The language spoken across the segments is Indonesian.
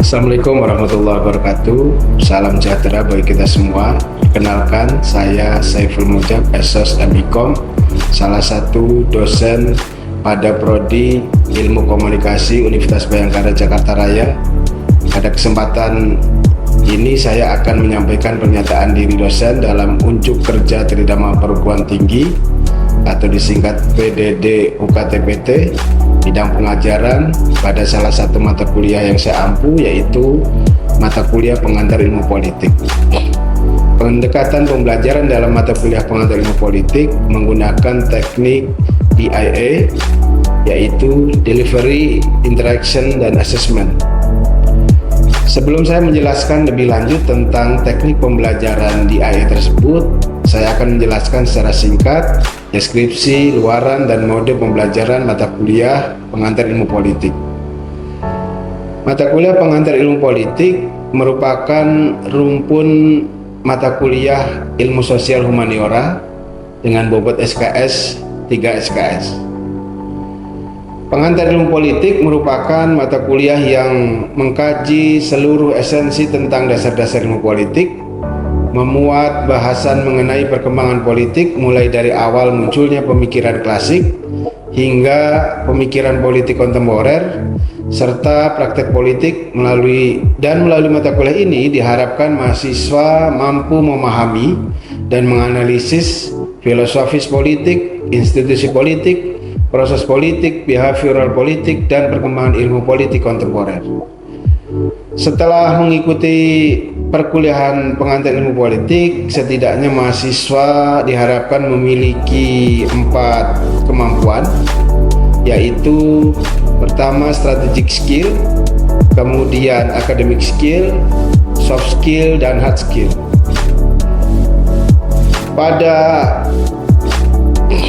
Assalamualaikum warahmatullahi wabarakatuh. Salam sejahtera bagi kita semua. Perkenalkan, saya Saiful Mujab, Esos MIKOM, salah satu dosen pada Prodi Ilmu Komunikasi Universitas Bhayangkara Jakarta Raya. Pada kesempatan ini saya akan menyampaikan pernyataan diri dosen dalam unjuk kerja Tridharma Perguruan Tinggi atau disingkat PDD UKT-PT bidang pengajaran pada salah satu mata kuliah yang saya ampu, yaitu mata kuliah pengantar ilmu politik. Pendekatan pembelajaran dalam mata kuliah pengantar ilmu politik menggunakan teknik DIA, yaitu Delivery, Interaction, dan Assessment. Sebelum saya menjelaskan lebih lanjut tentang teknik pembelajaran DIA tersebut, saya akan menjelaskan secara singkat deskripsi, luaran, dan mode pembelajaran mata kuliah pengantar ilmu politik. Mata kuliah pengantar ilmu politik merupakan rumpun mata kuliah ilmu sosial humaniora dengan bobot SKS 3 SKS. Pengantar ilmu politik merupakan mata kuliah yang mengkaji seluruh esensi tentang dasar-dasar ilmu politik, memuat bahasan mengenai perkembangan politik mulai dari awal munculnya pemikiran klasik hingga pemikiran politik kontemporer, serta praktek politik. Melalui mata kuliah ini diharapkan mahasiswa mampu memahami dan menganalisis filosofis politik, institusi politik, proses politik, behavioral politik, dan perkembangan ilmu politik kontemporer. Setelah mengikuti perkuliahan pengantar ilmu politik, setidaknya mahasiswa diharapkan memiliki 4 kemampuan, yaitu pertama strategic skill, kemudian academic skill, soft skill, dan hard skill. Pada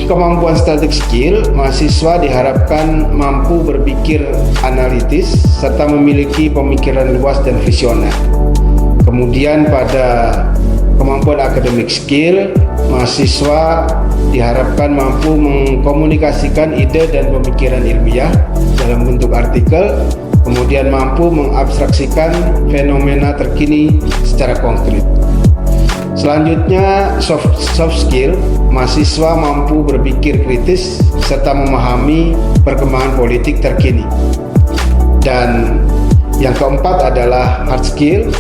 kemampuan strategic skill, mahasiswa diharapkan mampu berpikir analitis serta memiliki pemikiran luas dan visioner. Kemudian pada kemampuan academic skill, mahasiswa diharapkan mampu mengkomunikasikan ide dan pemikiran ilmiah dalam bentuk artikel, kemudian mampu mengabstraksikan fenomena terkini secara konkret. Selanjutnya soft skill, mahasiswa mampu berpikir kritis serta memahami perkembangan politik terkini. Dan yang keempat adalah hard skill,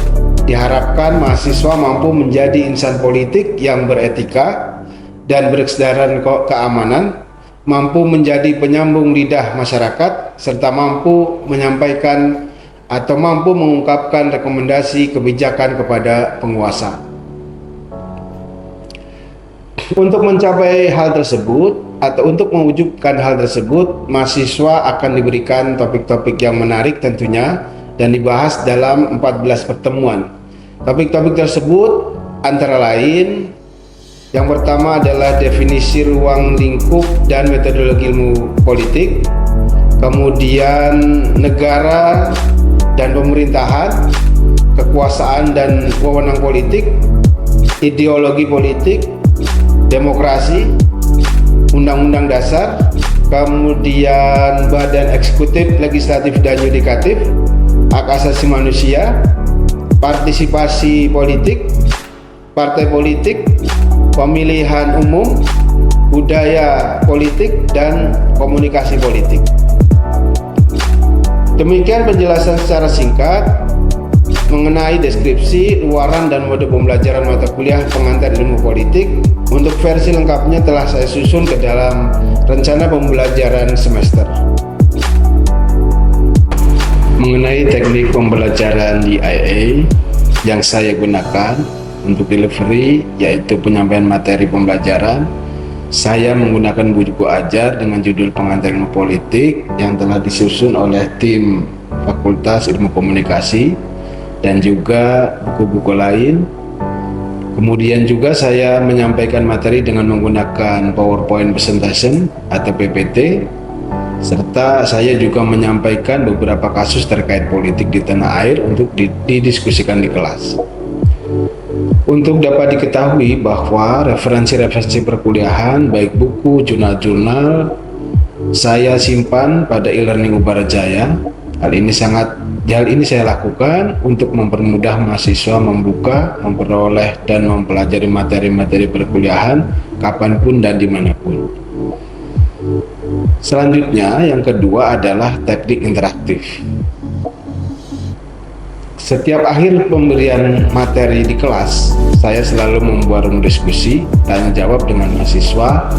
diharapkan mahasiswa mampu menjadi insan politik yang beretika dan berkesadaran keamanan, mampu menjadi penyambung lidah masyarakat, serta mampu menyampaikan atau mampu mengungkapkan rekomendasi kebijakan kepada penguasa. Untuk mencapai hal tersebut atau untuk mewujudkan hal tersebut, mahasiswa akan diberikan topik-topik yang menarik tentunya dan dibahas dalam 14 pertemuan. Topik-topik tersebut antara lain, yang pertama adalah definisi ruang lingkup dan metodologi ilmu politik, kemudian negara dan pemerintahan, kekuasaan dan wewenang politik, ideologi politik, demokrasi, undang-undang dasar, kemudian badan eksekutif, legislatif, dan yudikatif, hak asasi manusia, partisipasi politik, partai politik, pemilihan umum, budaya politik, dan komunikasi politik. Demikian penjelasan secara singkat mengenai deskripsi, luaran, dan mode pembelajaran mata kuliah pengantar ilmu politik. Untuk versi lengkapnya telah saya susun ke dalam rencana pembelajaran semester. Mengenai teknik pembelajaran DIA yang saya gunakan untuk delivery, yaitu penyampaian materi pembelajaran, saya menggunakan buku ajar dengan judul Pengantar Ilmu Politik yang telah disusun oleh tim Fakultas Ilmu Komunikasi dan juga buku-buku lain. Kemudian juga saya menyampaikan materi dengan menggunakan PowerPoint Presentation atau PPT, serta saya juga menyampaikan beberapa kasus terkait politik di tanah air untuk didiskusikan di kelas. Untuk dapat diketahui bahwa referensi-referensi perkuliahan baik buku, jurnal-jurnal saya simpan pada e-learning Ubarajaya Hal ini saya lakukan untuk mempermudah mahasiswa membuka, memperoleh, dan mempelajari materi-materi perkuliahan kapanpun dan dimanapun. Selanjutnya, yang kedua adalah teknik interaktif. Setiap akhir pemberian materi di kelas, saya selalu membuat room diskusi, tanya jawab dengan mahasiswa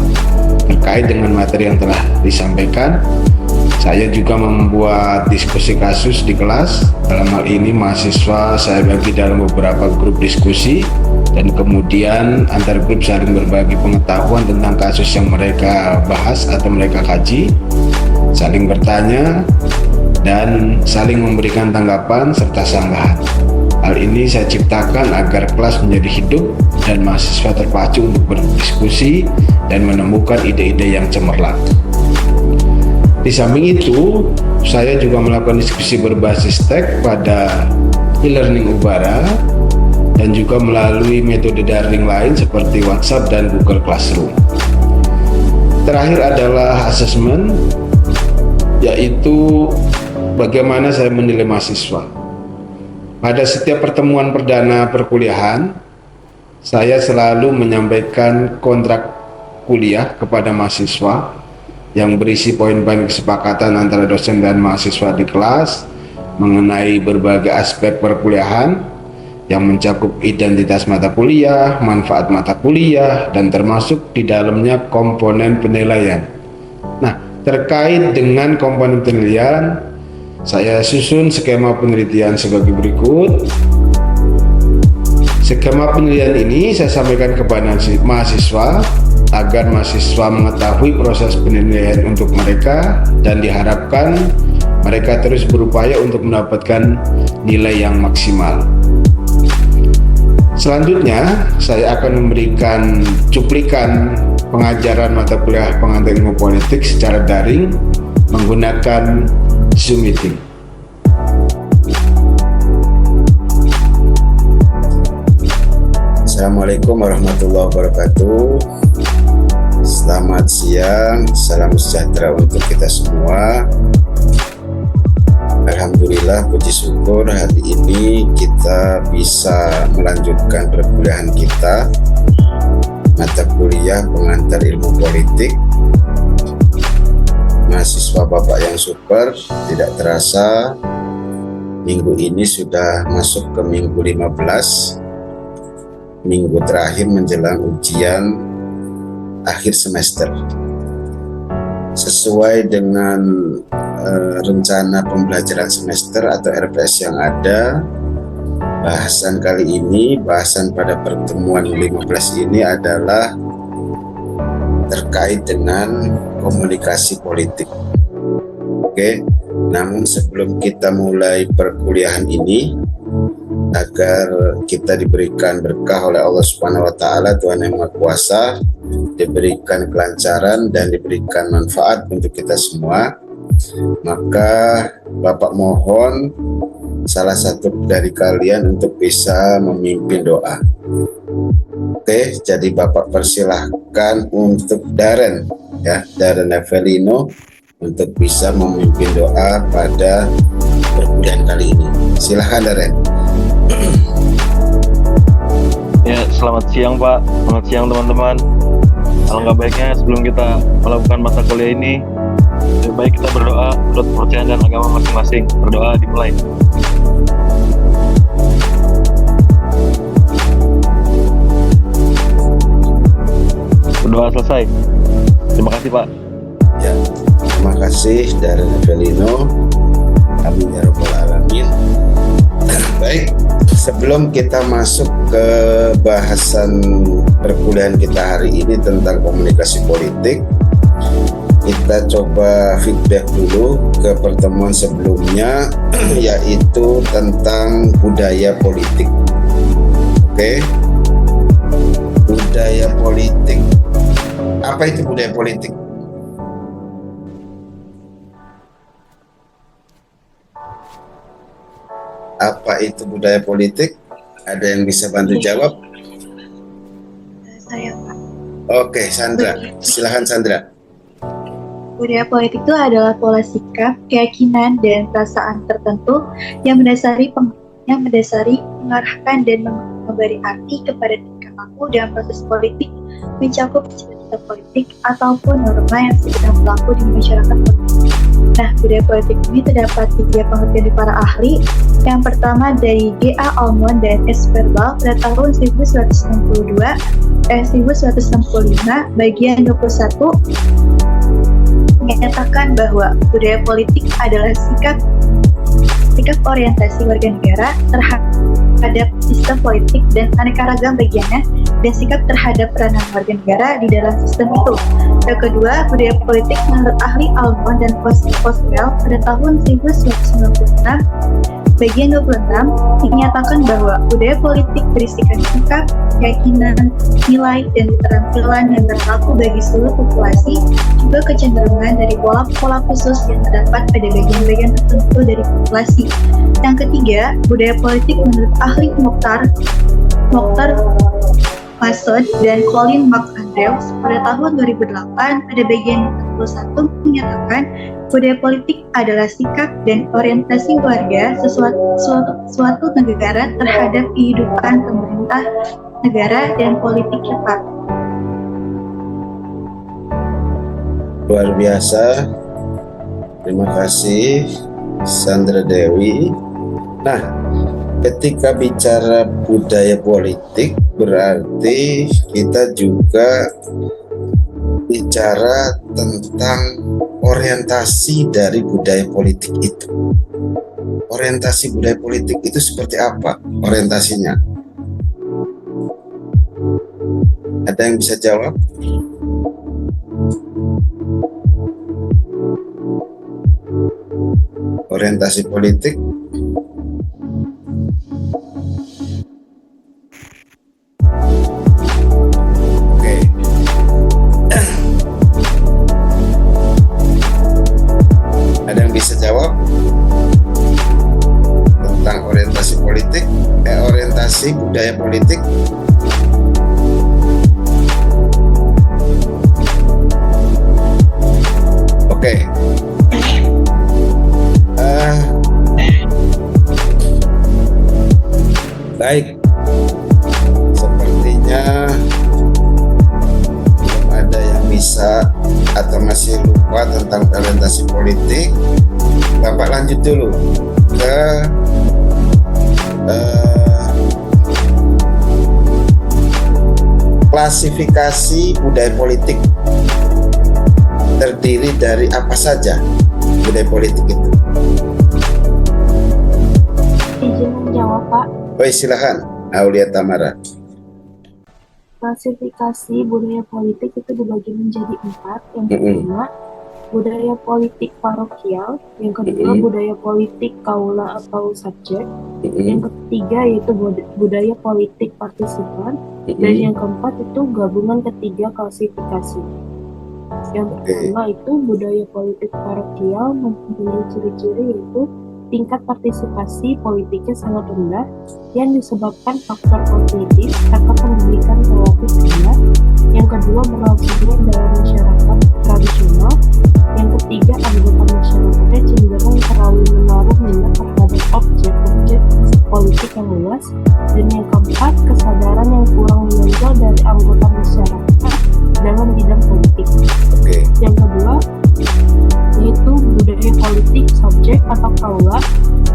terkait dengan materi yang telah disampaikan. Saya juga membuat diskusi kasus di kelas. Dalam hal ini mahasiswa saya bagi dalam beberapa grup diskusi, dan kemudian antar grup saling berbagi pengetahuan tentang kasus yang mereka bahas atau mereka kaji, saling bertanya, dan saling memberikan tanggapan serta sanggahan. Hal ini saya ciptakan agar kelas menjadi hidup dan mahasiswa terpacu untuk berdiskusi dan menemukan ide-ide yang cemerlang. Di samping itu, saya juga melakukan diskusi berbasis teks pada e-learning Ubara dan juga melalui metode daring lain seperti WhatsApp dan Google Classroom. Terakhir adalah asesmen, yaitu bagaimana saya menilai mahasiswa. Pada setiap pertemuan perdana perkuliahan, saya selalu menyampaikan kontrak kuliah kepada mahasiswa yang berisi poin-poin kesepakatan antara dosen dan mahasiswa di kelas mengenai berbagai aspek perkuliahan yang mencakup identitas mata kuliah, manfaat mata kuliah, dan termasuk di dalamnya komponen penilaian. Nah, terkait dengan komponen penilaian, saya susun skema penelitian sebagai berikut. Skema penilaian ini saya sampaikan kepada mahasiswa agar mahasiswa mengetahui proses penilaian untuk mereka, dan diharapkan mereka terus berupaya untuk mendapatkan nilai yang maksimal. Selanjutnya, saya akan memberikan cuplikan pengajaran mata kuliah pengantar ilmu politik secara daring menggunakan Zoom meeting. Assalamualaikum warahmatullahi wabarakatuh. Selamat siang, salam sejahtera untuk kita semua. Alhamdulillah, puji syukur hari ini kita bisa melanjutkan perkuliahan kita mata kuliah pengantar ilmu politik. Mahasiswa Bapak yang super, tidak terasa minggu ini sudah masuk ke minggu 15, minggu terakhir menjelang ujian akhir semester. Sesuai dengan rencana pembelajaran semester atau RPS yang ada, bahasan kali ini, bahasan pada pertemuan 15 ini adalah terkait dengan komunikasi politik. Oke, namun sebelum kita mulai perkuliahan ini, agar kita diberikan berkah oleh Allah Subhanahu wa taala, Tuhan yang Maha Kuasa, diberikan kelancaran dan diberikan manfaat untuk kita semua, maka Bapak mohon salah satu dari kalian untuk bisa memimpin doa. Oke, jadi Bapak persilahkan untuk Darren, ya, Darren Evelino, untuk bisa memimpin doa pada perkuliahan kali ini. Silahkan Darren. Ya, selamat siang Pak, selamat siang teman-teman. Alangkah baiknya sebelum kita melakukan mata kuliah ini, lebih baik kita berdoa menurut kepercayaan dan agama masing-masing. Berdoa dimulai. Berdoa selesai. Terima kasih Pak. Ya, terima kasih dari Evelino. Amin ya rabbal alamin. Baik, sebelum kita masuk ke bahasan perkuliahan kita hari ini tentang komunikasi politik, kita coba feedback dulu ke pertemuan sebelumnya, yaitu tentang budaya politik. Oke, budaya politik. Apa itu budaya politik? Apa itu budaya politik? Ada yang bisa bantu jawab? Saya Pak. Oke, Sandra. Silahkan Sandra. Budaya politik itu adalah pola sikap, keyakinan, dan perasaan tertentu yang mendasari, mengarahkan, dan memberi arti kepada tingkah laku dalam proses politik, mencakup cita-cita politik ataupun norma yang sedang berlaku di masyarakat politik. Nah, budaya politik ini terdapat 3 pengertian di para ahli. Yang pertama dari G.A. Almond dan S. Verbal pada tahun 1965, bagian 21, menyatakan bahwa budaya politik adalah sikap orientasi warga negara terhadap sistem politik dan aneka ragam bagiannya, dan sikap terhadap peranan warga negara di dalam sistem itu. Yang kedua, budaya politik menurut ahli Almond dan Postwell pada tahun 1996, bagian 26, menyatakan bahwa budaya politik berisikan sikap, keyakinan, nilai, dan keterampilan yang berlaku bagi seluruh populasi, juga kecenderungan dari pola-pola khusus yang terdapat pada bagian-bagian tertentu dari populasi. Yang ketiga, budaya politik menurut ahli Mokhtar Masood dan Colin McAndrews pada tahun 2008 pada bagian 41 menyatakan budaya politik adalah sikap dan orientasi warga suatu negara terhadap kehidupan pemerintah negara dan politik rakyat. Luar biasa. Terima kasih Sandra Dewi. Nah, ketika bicara budaya politik berarti kita juga bicara tentang orientasi dari budaya politik itu. Orientasi budaya politik itu seperti apa orientasinya? Ada yang bisa jawab? Orientasi politik. Oke. Ada yang bisa jawab tentang orientasi politik, orientasi budaya politik? Oke. Baik, sepertinya belum ada yang bisa atau masih lupa tentang orientasi politik. Bapak lanjut dulu ke klasifikasi budaya politik. Terdiri dari apa saja budaya politik itu? Izin menjawab, Pak. Baik, silakan Aulia Tamara. Klasifikasi budaya politik itu dibagi menjadi 4. Yang pertama, budaya politik parokial. Yang kedua, budaya politik kaula atau subjek. Yang ketiga yaitu budaya politik partisipan. Dan yang keempat itu gabungan ketiga klasifikasi. Yang pertama itu budaya politik parokial mempunyai ciri-ciri yaitu tingkat partisipasi politiknya sangat rendah yang disebabkan faktor kognitif atau pendidikan relatif rendah. Yang kedua, berlangsungnya dalam masyarakat tradisional. Yang ketiga, anggota masyarakatnya cenderung terlalu menaruh minat terhadap objek-objek politik yang luas. Dan yang keempat, kesadaran yang kurang menonjol dari anggota masyarakat dalam bidang politik. Yang kedua yaitu budaya politik subjek atau kaula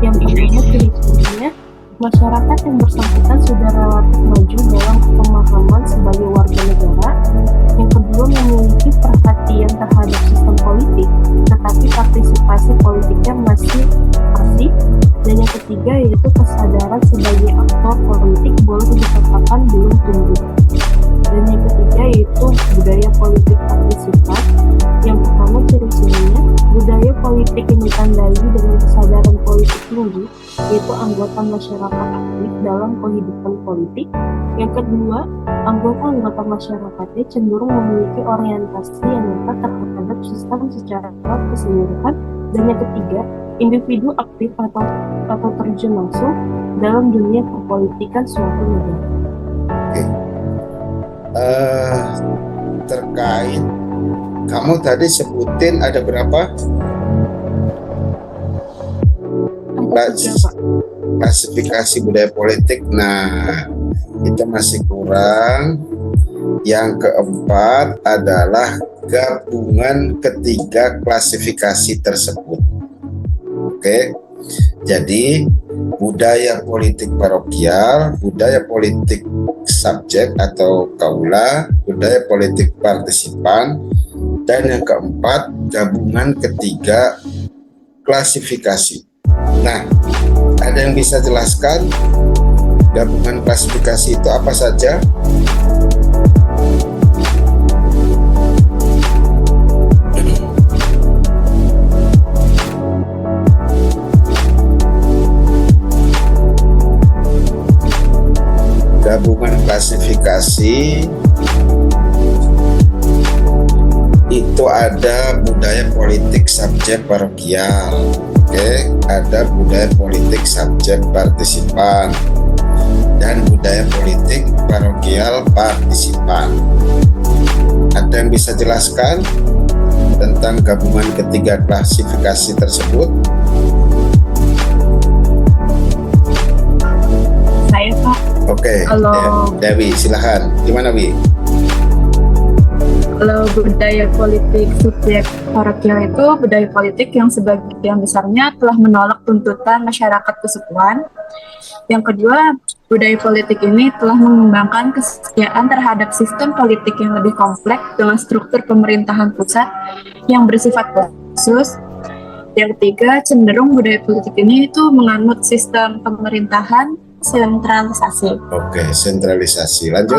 yang intinya ciri-cirinya masyarakat yang bersangkutan sudah relatif maju dalam pemahaman sebagai warga negara. Yang kedua, memiliki perhatian terhadap sistem politik tetapi partisipasi politiknya masih pasif. Dan yang ketiga yaitu kesadaran sebagai aktor politik boleh dikatakan belum tumbuh. Dan yang ketiga yaitu budaya politik partisipan. Yang pertama, ciri-cirinya budaya politik yang ditandai dengan kesadaran politik tinggi, yaitu anggota masyarakat aktif dalam kehidupan politik. Yang kedua, anggota masyarakatnya cenderung memiliki orientasi yang nyata terhadap sistem secara keseluruhan. Dan yang ketiga, individu aktif atau terjun langsung dalam dunia perpolitikan suatu negara. Terkait Kamu tadi sebutin ada berapa? Ada 3, Pak. Klasifikasi budaya politik. Nah, itu masih kurang. Yang keempat adalah gabungan ketiga klasifikasi tersebut. Oke. Jadi, budaya politik parokial, budaya politik subjek atau kaula, budaya politik partisipan, dan yang keempat gabungan ketiga klasifikasi. Nah, ada yang bisa jelaskan gabungan klasifikasi itu apa saja? Gabungan klasifikasi itu ada budaya politik subjek parokial, oke, ada budaya politik subjek partisipan, dan budaya politik parokial partisipan. Ada yang bisa jelaskan tentang gabungan ketiga klasifikasi tersebut? Saya, Pak. Oke, Kalau- Dewi, silahkan. Gimana, Wi? Kalau budaya politik subjek parokial itu budaya politik yang sebagian besarnya telah menolak tuntutan masyarakat kesukuan. Yang kedua, budaya politik ini telah mengembangkan kesetiaan terhadap sistem politik yang lebih kompleks dengan struktur pemerintahan pusat yang bersifat khusus. Yang ketiga, cenderung budaya politik ini itu menganut sistem pemerintahan sentralisasi. Oke, sentralisasi. Lanjut.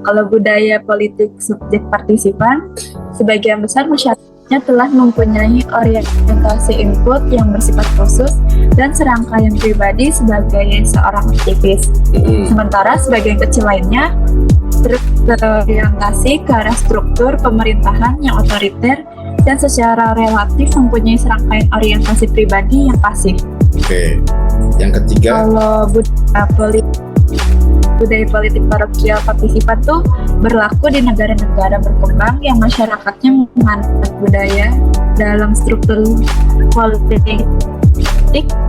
Kalau budaya politik subjek partisipan, sebagian besar masyarakatnya telah mempunyai orientasi input yang bersifat khusus dan serangkaian pribadi sebagai seorang aktivis. Sementara sebagian kecil lainnya berorientasi ke arah struktur pemerintahan yang otoriter dan secara relatif mempunyai serangkaian orientasi pribadi yang pasif. Oke. Yang ketiga. Kalau budaya politik parokial partisipan tuh berlaku di negara-negara berkembang yang masyarakatnya menganut budaya dalam struktur politik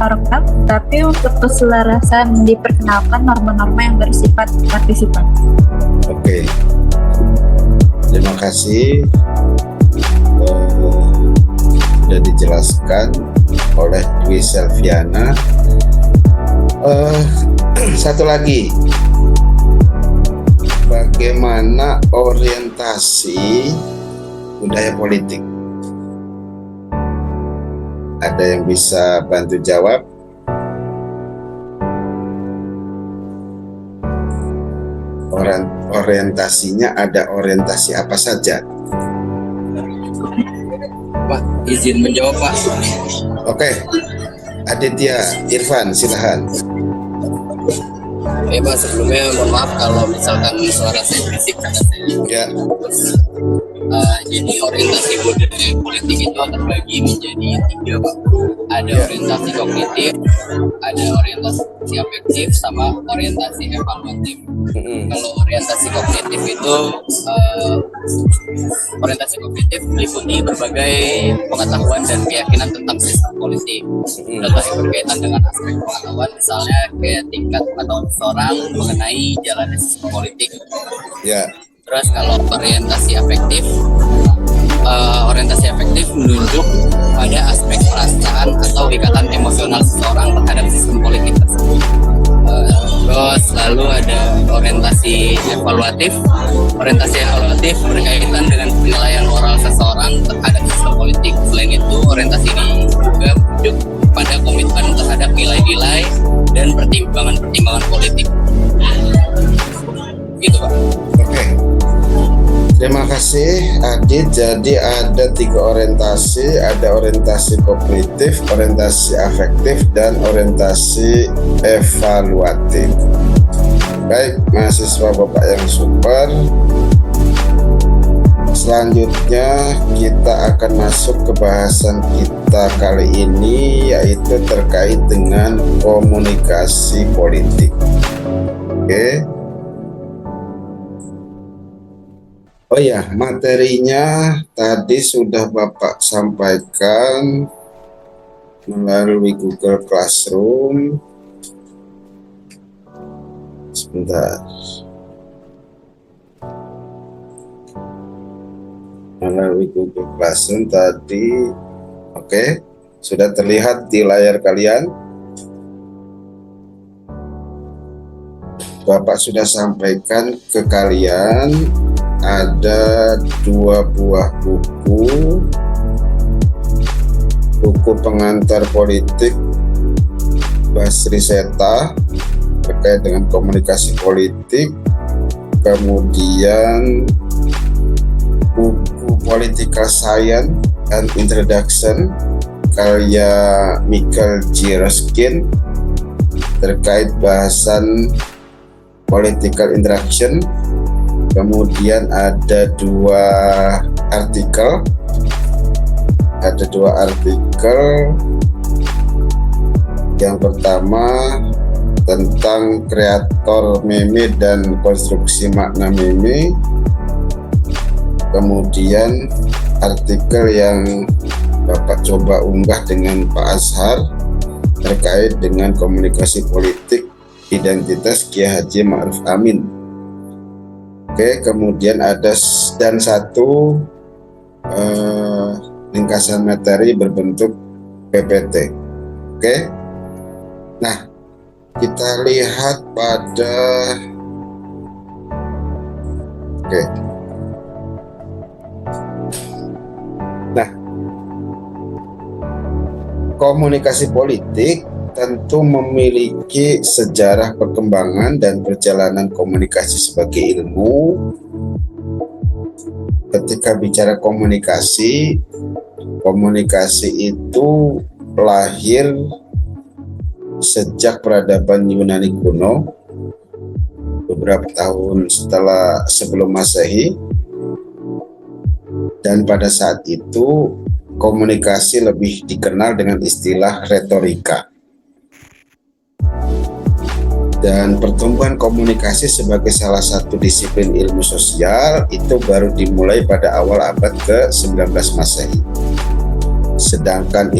parokial, tapi untuk keselarasan diperkenalkan norma-norma yang bersifat partisipan. Oke. Terima kasih. Sudah dijelaskan oleh Dwi Selviana. Satu lagi, bagaimana orientasi budaya politik? Ada yang bisa bantu jawab? Orientasinya ada orientasi apa saja? Pak, izin menjawab, Pak. Oke, Aditya Irfan, silahkan. Pak, sebelumnya mohon maaf kalau misalkan suara saya berisik karena saya Ya. jadi orientasi budaya politik itu terbagi menjadi 3, Pak. Ada orientasi kognitif, ada orientasi afektif, sama orientasi evaluatif. Kalau orientasi kognitif itu meliputi berbagai pengetahuan dan keyakinan tentang sistem politik. Contoh yang berkaitan dengan aspek pengetahuan, misalnya kayak tingkat pengetahuan seseorang mengenai jalannya sistem politik. Ya. Terus kalau orientasi afektif menunjuk pada aspek perasaan atau ikatan emosional seseorang terhadap sistem politik tersebut. Terus lalu ada orientasi evaluatif. Orientasi evaluatif berkaitan dengan penilaian moral seseorang terhadap sistem politik. Selain itu, orientasi ini juga menunjuk pada komitmen terhadap nilai-nilai dan pertimbangan-pertimbangan politik. Gitu, Pak. Oke. Terima kasih Adit. Jadi ada 3 orientasi, ada orientasi kognitif, orientasi afektif, dan orientasi evaluatif. Baik, mahasiswa Bapak yang super. Selanjutnya kita akan masuk ke bahasan kita kali ini, yaitu terkait dengan komunikasi politik. Oke. Oh ya, materinya tadi sudah Bapak sampaikan melalui Google Classroom. Sebentar. Melalui Google Classroom tadi, oke, sudah terlihat di layar kalian. Bapak sudah sampaikan ke kalian ada 2 buah buku pengantar politik Basri Seta terkait dengan komunikasi politik, kemudian buku Political Science and Introduction karya Michael G. Ruskin terkait bahasan political interaction. Kemudian ada dua artikel yang pertama tentang kreator meme dan konstruksi makna meme, kemudian artikel yang Bapak coba unggah dengan Pak Azhar terkait dengan komunikasi politik identitas Kiai Haji Ma'ruf Amin. Oke, kemudian ada dan satu ringkasan materi berbentuk PPT. Oke, nah kita lihat pada nah, komunikasi politik tentu memiliki sejarah perkembangan dan perjalanan komunikasi sebagai ilmu. Ketika bicara komunikasi itu lahir sejak peradaban Yunani kuno beberapa tahun sebelum Masehi, dan pada saat itu komunikasi lebih dikenal dengan istilah retorika. Dan pertumbuhan komunikasi sebagai salah satu disiplin ilmu sosial itu baru dimulai pada awal abad ke-19 Masehi. Sedangkan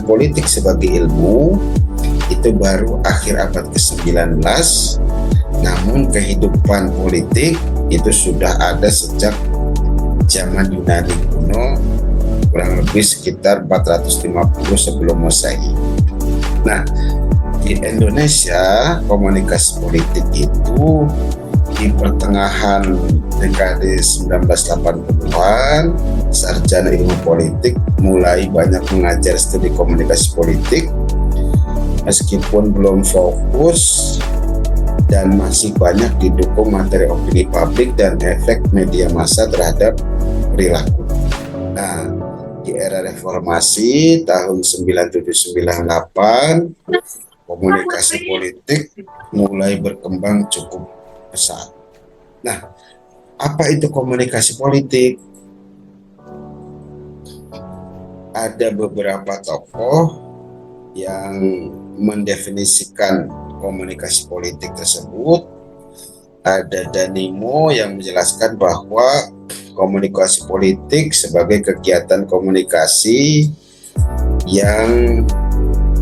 politik sebagai ilmu itu baru akhir abad ke-19. Namun kehidupan politik itu sudah ada sejak zaman Yunani kuno, kurang lebih sekitar 450 sebelum Masehi. Nah, di Indonesia komunikasi politik itu di pertengahan dekade 1980-an, sarjana ilmu politik mulai banyak mengajar studi komunikasi politik, meskipun belum fokus dan masih banyak didukung materi opini publik dan efek media massa terhadap perilaku. Nah, di era reformasi tahun 97-98, komunikasi politik mulai berkembang cukup pesat. Nah, apa itu komunikasi politik? Ada beberapa tokoh yang mendefinisikan komunikasi politik tersebut. Ada Danimo yang menjelaskan bahwa komunikasi politik sebagai kegiatan komunikasi yang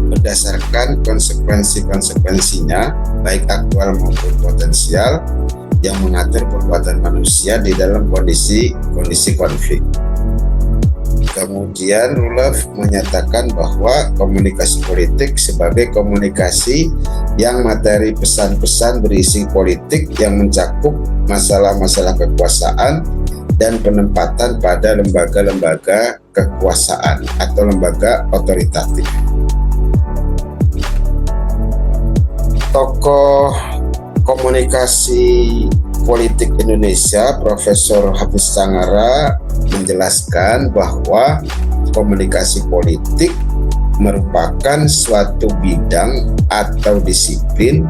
berdasarkan konsekuensinya baik aktual maupun potensial yang mengatur perbuatan manusia di dalam kondisi konflik. Kemudian Rulef menyatakan bahwa komunikasi politik sebagai komunikasi yang materi pesan-pesan berisi politik yang mencakup masalah-masalah kekuasaan dan penempatan pada lembaga-lembaga kekuasaan atau lembaga otoritatif. Tokoh komunikasi politik Indonesia, Profesor Hafiz Sangara, menjelaskan bahwa komunikasi politik merupakan suatu bidang atau disiplin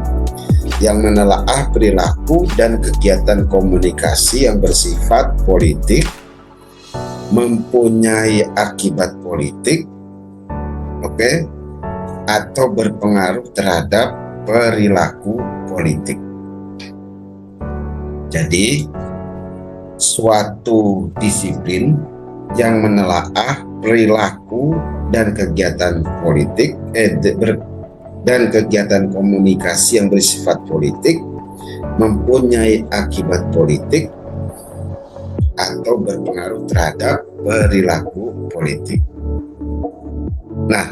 yang menelaah perilaku dan kegiatan komunikasi yang bersifat politik, mempunyai akibat politik, atau berpengaruh terhadap perilaku politik. Jadi suatu disiplin yang menelaah perilaku dan kegiatan politik dan kegiatan komunikasi yang bersifat politik mempunyai akibat politik atau berpengaruh terhadap perilaku politik. Nah,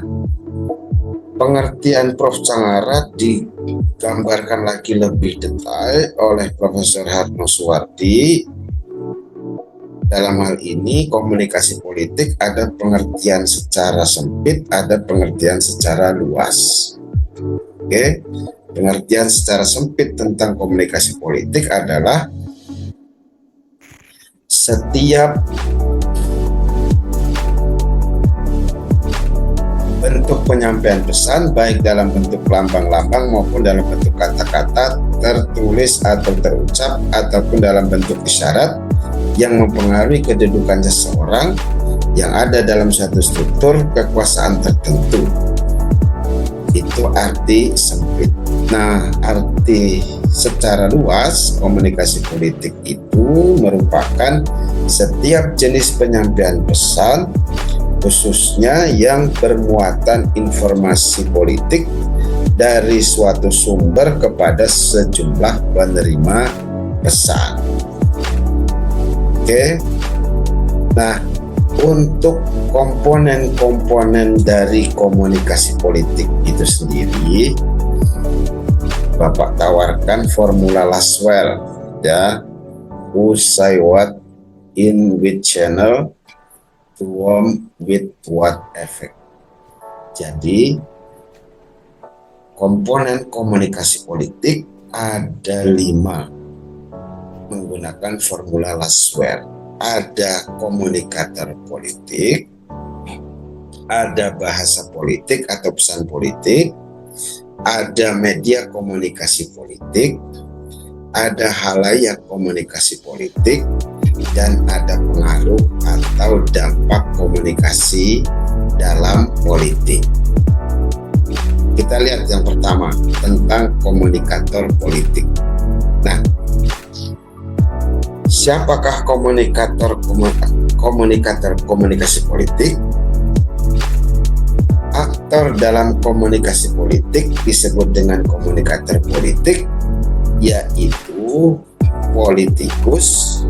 pengertian Prof. Cangarat digambarkan lagi lebih detail oleh Profesor Harno Suwardi. Dalam hal ini komunikasi politik ada pengertian secara sempit, ada pengertian secara luas. Oke, pengertian secara sempit tentang komunikasi politik adalah setiap bentuk penyampaian pesan baik dalam bentuk lambang-lambang maupun dalam bentuk kata-kata tertulis atau terucap ataupun dalam bentuk isyarat yang mempengaruhi kedudukan seseorang yang ada dalam suatu struktur kekuasaan tertentu. Itu arti sempit. Nah, arti secara luas komunikasi politik itu merupakan setiap jenis penyampaian pesan khususnya yang bermuatan informasi politik dari suatu sumber kepada sejumlah penerima pesan. Oke. Nah, untuk komponen-komponen dari komunikasi politik itu sendiri, Bapak tawarkan formula Laswell, ya, who say what in which channel to whom with what effect. Jadi komponen komunikasi politik ada 5 menggunakan formula Laswell. Ada komunikator politik, ada bahasa politik atau pesan politik, ada media komunikasi politik, ada halayak komunikasi politik, dan ada pengaruh atau dampak komunikasi dalam politik. Kita lihat yang pertama tentang komunikator politik. Nah, siapakah komunikator komunikasi politik? Aktor dalam komunikasi politik disebut dengan komunikator politik, yaitu politikus,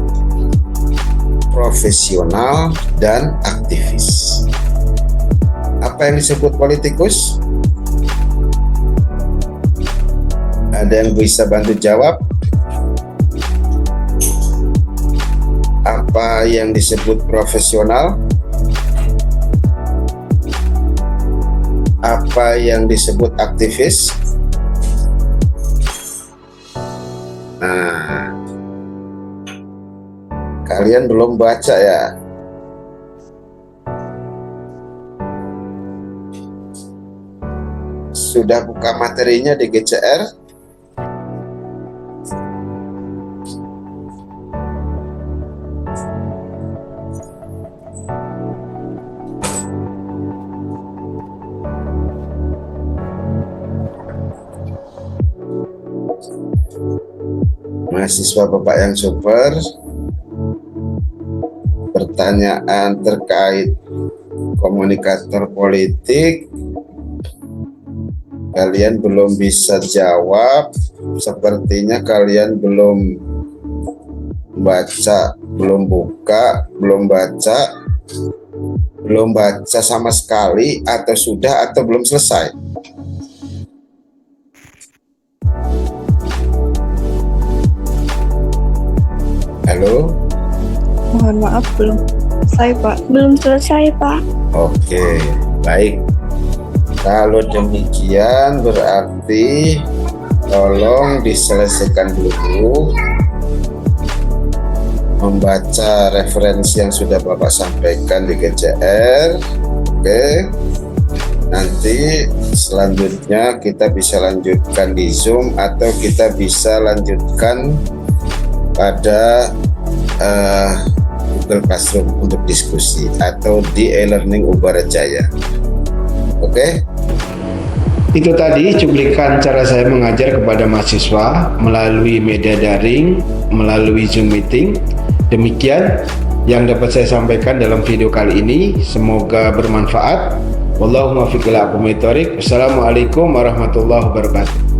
profesional, dan aktivis. Apa yang disebut politikus? Ada yang bisa bantu jawab? Apa yang disebut profesional? Apa yang disebut aktivis? Nah, kalian belum baca ya? Sudah buka materinya di GCR? Mahasiswa Bapak yang super, pertanyaan terkait komunikator politik kalian belum bisa jawab. Sepertinya kalian belum baca, belum buka, belum baca sama sekali, atau sudah atau belum selesai. Halo? Mohon maaf, belum selesai, Pak. Belum selesai, Pak. Oke, baik. Kalau demikian berarti tolong diselesaikan dulu membaca referensi yang sudah Bapak sampaikan di GCR. Oke. Nanti selanjutnya kita bisa lanjutkan di Zoom atau kita bisa lanjutkan pada Google Classroom untuk diskusi atau di e-learning Ubara Jaya. Oke? Itu tadi cuplikan cara saya mengajar kepada mahasiswa melalui media daring, melalui Zoom meeting. Demikian yang dapat saya sampaikan dalam video kali ini. Semoga bermanfaat. Wallahu muwaffiq ila aqwamit thoriq. Wassalamualaikum warahmatullahi wabarakatuh.